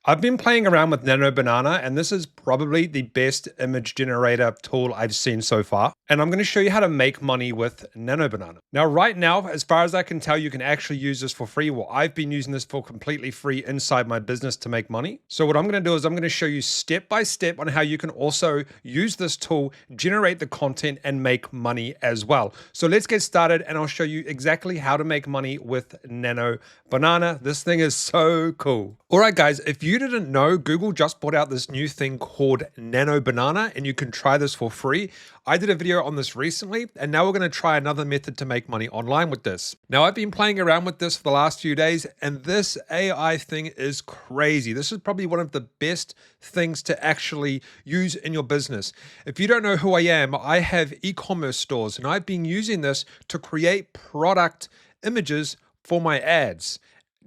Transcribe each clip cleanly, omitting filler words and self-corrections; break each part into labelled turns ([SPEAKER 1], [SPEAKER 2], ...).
[SPEAKER 1] I've been playing around with Nano Banana, and this is probably the best image generator tool I've seen so far. And I'm going to show you how to make money with Nano Banana. Now, right now, as far as I can tell, you can actually use this for free. Well, I've been using this for completely free inside my business to make money. So what I'm going to do is I'm going to show you step by step on how you can also use this tool, generate the content, and make money as well. So let's get started, and I'll show you exactly how to make money with Nano Banana. This thing is so cool. All right, guys, if you didn't know, Google just brought out this new thing called Nano Banana, and you can try this for free. I did a video on this recently, and now we're going to try another method to make money online with this. Now, I've been playing around with this for the last few days, and this AI thing is crazy. This is probably one of the best things to actually use in your business. If you don't know who I am, I have e-commerce stores, and I've been using this to create product images for my ads,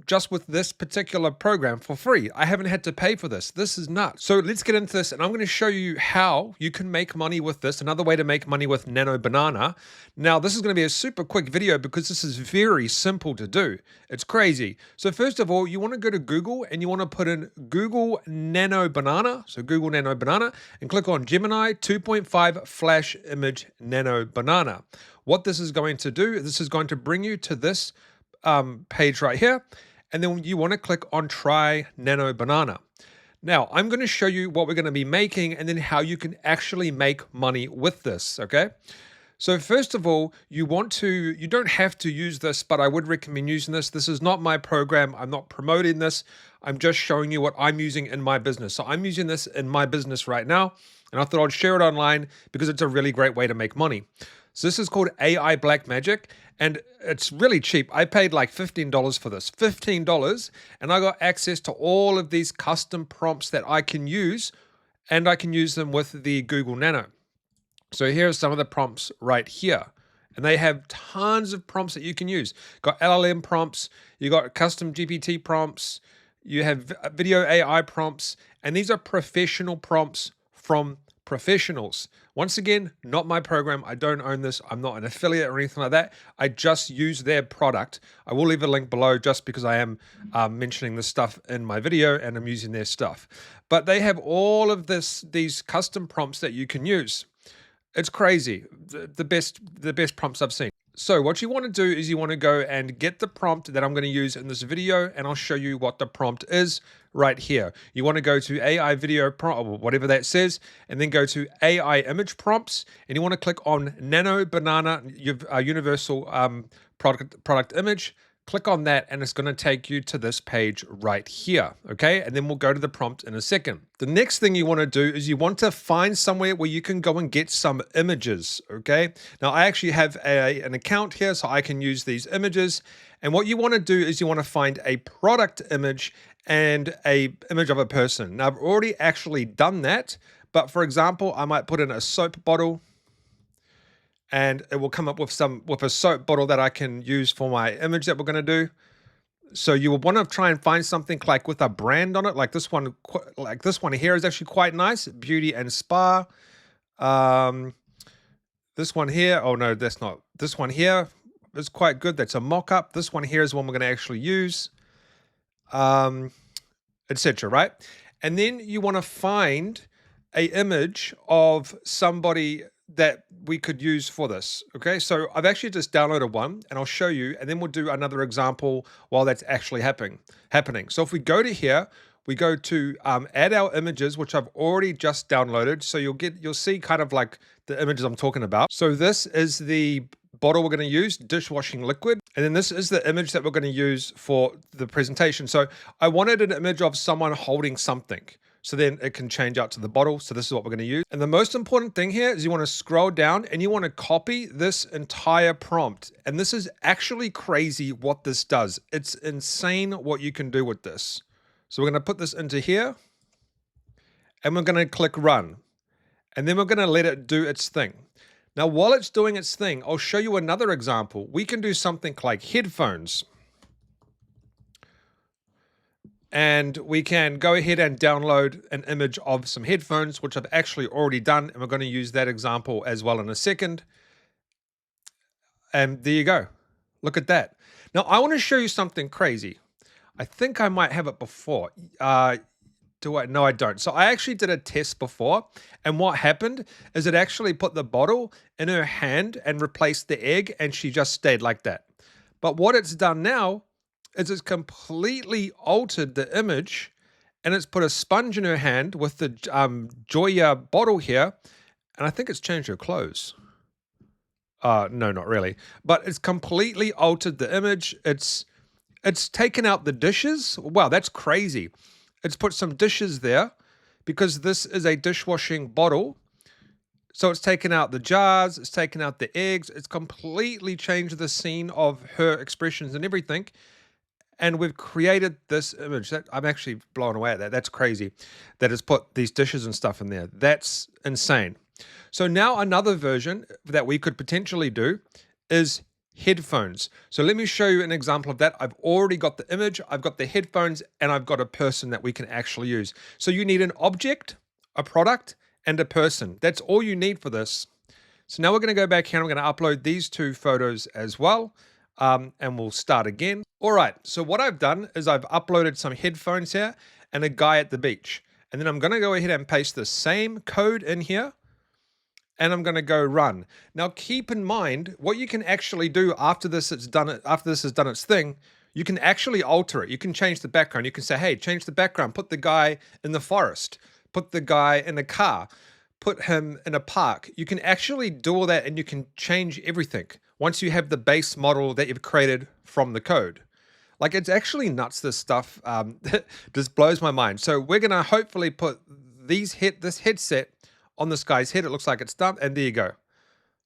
[SPEAKER 1] just with this particular program for free. I haven't had to pay for this. This is nuts. So let's get into this, and I'm going to show you how you can make money with this. Another way to make money with Nano Banana. Now, this is going to be a super quick video because this is very simple to do. It's crazy. So first of all, you want to go to Google and you want to put in Google Nano Banana. So Google Nano Banana and click on Gemini 2.5 Flash Image Nano Banana. What this is going to do, this is going to bring you to this page right here, and then you want to click on Try Nano Banana. Now, I'm going to show you what we're going to be making and then how you can actually make money with this, okay? So first of all, you don't have to use this, but I would recommend using this. This is not my program. I'm not promoting this. I'm just showing you what I'm using in my business. So I'm using this in my business right now, and I thought I'd share it online because it's a really great way to make money. So this is called AI Black Magic, and it's really cheap. I paid like $15 for this, $15, and I got access to all of these custom prompts that I can use, and I can use them with the Google Nano. So here's some of the prompts right here, and they have tons of prompts that you can use. Got LLM prompts, you got custom GPT prompts, you have video AI prompts, and these are professional prompts from professionals. Once again, not my program. I don't own this. I'm not an affiliate or anything like that. I just use their product. I will leave a link below just because I am mentioning this stuff in my video and I'm using their stuff. But they have all of these custom prompts that you can use. It's crazy. The best prompts I've seen. So what you want to do is you want to go and get the prompt that I'm going to use in this video, and I'll show you what the prompt is right here. You want to go to AI video prompt, or whatever that says, and then go to AI image prompts, and you want to click on Nano Banana universal product image. Click on that, and it's going to take you to this page right here, okay? And then we'll go to the prompt in a second. The next thing you want to do is you want to find somewhere where you can go and get some images, okay? Now, I actually have an account here, so I can use these images. And what you want to do is you want to find a product image and a image of a person. Now, I've already actually done that, but for example, I might put in a soap bottle, and it will come up with a soap bottle that I can use for my image that we're going to do. So you will want to try and find something like with a brand on it, like this one here is actually quite nice, Beauty and Spa. This one here, oh no, that's not. This one here is quite good. That's a mock-up. This one here is one we're going to actually use, etc. Right? And then you want to find a image of somebody that we could use for this. Okay, so I've actually just downloaded one, and I'll show you, and then we'll do another example while that's actually happening. So if we go to here, we go to add our images, which I've already just downloaded. So you'll see kind of like the images I'm talking about. So this is the bottle we're going to use, dishwashing liquid, and then this is the image that we're going to use for the presentation. So I wanted an image of someone holding something. So then it can change out to the bottle. So this is what we're going to use. And the most important thing here is you want to scroll down and you want to copy this entire prompt. And this is actually crazy what this does. It's insane what you can do with this. So we're going to put this into here and we're going to click run. And then we're going to let it do its thing. Now, while it's doing its thing, I'll show you another example. We can do something like headphones. And we can go ahead and download an image of some headphones, which I've actually already done. And we're going to use that example as well in a second. And there you go. Look at that. Now, I want to show you something crazy. I think I might have it before. Do I? No, I don't. So I actually did a test before, and what happened is it actually put the bottle in her hand and replaced the egg, and she just stayed like that. But what it's done now is it's completely altered the image, and it's put a sponge in her hand with the Joya bottle here, and I think it's changed her clothes. No, not really. But it's completely altered the image. It's taken out the dishes. Wow, that's crazy. It's put some dishes there because this is a dishwashing bottle. So it's taken out the jars, it's taken out the eggs, it's completely changed the scene of her expressions and everything. And we've created this image that I'm actually blown away at that. That's crazy that it's put these dishes and stuff in there. That's insane. So now another version that we could potentially do is headphones. So let me show you an example of that. I've already got the image, I've got the headphones, and I've got a person that we can actually use. So you need an object, a product, and a person. That's all you need for this. So now we're going to go back here and I'm going to upload these two photos as well. And we'll start again. All right, so what I've done is I've uploaded some headphones here and a guy at the beach. And then I'm going to go ahead and paste the same code in here. And I'm going to go run. Now keep in mind what you can actually do after this has done its thing. You can actually alter it. You can change the background. You can say, hey, change the background. Put the guy in the forest. Put the guy in a car. Put him in a park. You can actually do all that and you can change everything once you have the base model that you've created from the code. Like, it's actually nuts, this stuff. Just blows my mind. So we're going to hopefully put this headset on this guy's head. It looks like it's done. And there you go.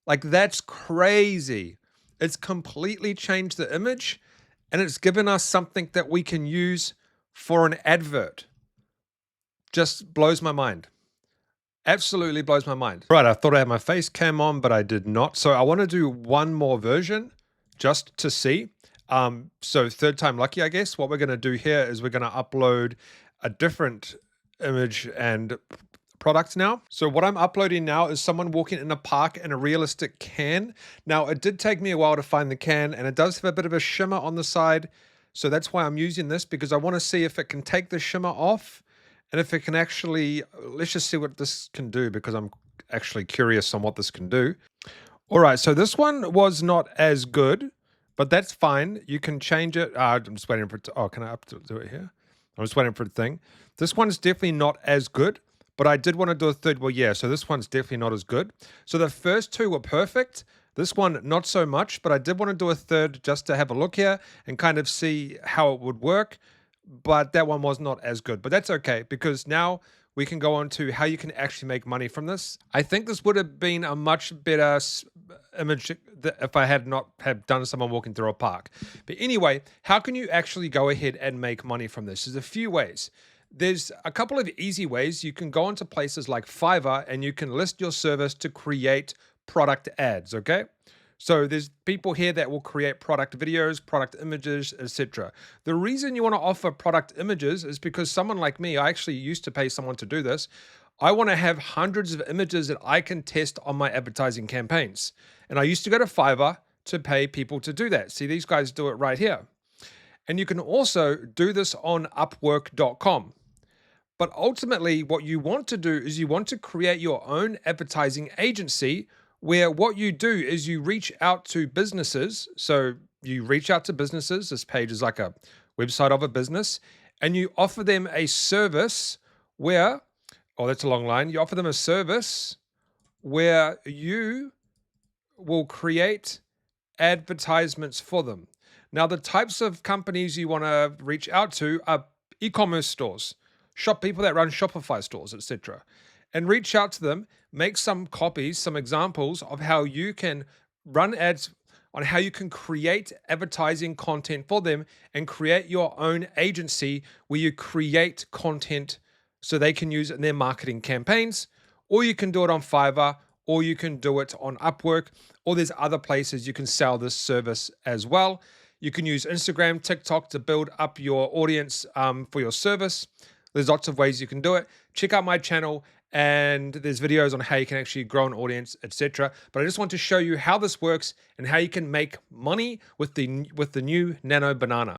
[SPEAKER 1] Like, that's crazy. It's completely changed the image and it's given us something that we can use for an advert. Just blows my mind. Absolutely blows my mind. Right, I thought I had my face cam on, but I did not. So I want to do one more version just to see. So third time lucky, I guess. What we're going to do here is we're going to upload a different image and product now. So what I'm uploading now is someone walking in a park in a realistic can. Now, it did take me a while to find the can, and it does have a bit of a shimmer on the side. So that's why I'm using this, because I want to see if it can take the shimmer off. And if it can actually, let's just see what this can do, because I'm actually curious on what this can do. All right, so this one was not as good, but that's fine. You can change it. I'm just waiting for it to, oh, can I do it here? I'm just waiting for the thing. This one's definitely not as good, but I did want to do a third. Well, yeah, so this one's definitely not as good. So the first two were perfect. This one, not so much, but I did want to do a third just to have a look here and kind of see how it would work. But that one was not as good. But that's okay, because now we can go on to how you can actually make money from this. I think this would have been a much better image if I had not have done someone walking through a park. But anyway, how can you actually go ahead and make money from this? There's a few ways. There's a couple of easy ways. You can go into places like Fiverr and you can list your service to create product ads, okay? So there's people here that will create product videos, product images, etc. The reason you want to offer product images is because someone like me, I actually used to pay someone to do this. I want to have hundreds of images that I can test on my advertising campaigns. And I used to go to Fiverr to pay people to do that. See, these guys do it right here. And you can also do this on Upwork.com. But ultimately, what you want to do is you want to create your own advertising agency, where what you do is you reach out to businesses. So you reach out to businesses. This page is like a website of a business, and you offer them a service where, oh, that's a long line. You offer them a service where you will create advertisements for them. Now, the types of companies you want to reach out to are e-commerce stores, people that run Shopify stores, etc. And reach out to them, make some copies, some examples of how you can run ads, on how you can create advertising content for them and create your own agency where you create content so they can use it in their marketing campaigns. Or you can do it on Fiverr, or you can do it on Upwork, or there's other places you can sell this service as well. You can use Instagram, TikTok to build up your audience for your service. There's lots of ways you can do it. Check out my channel, and there's videos on how you can actually grow an audience, etc. But I just want to show you how this works and how you can make money with the new Nano Banana.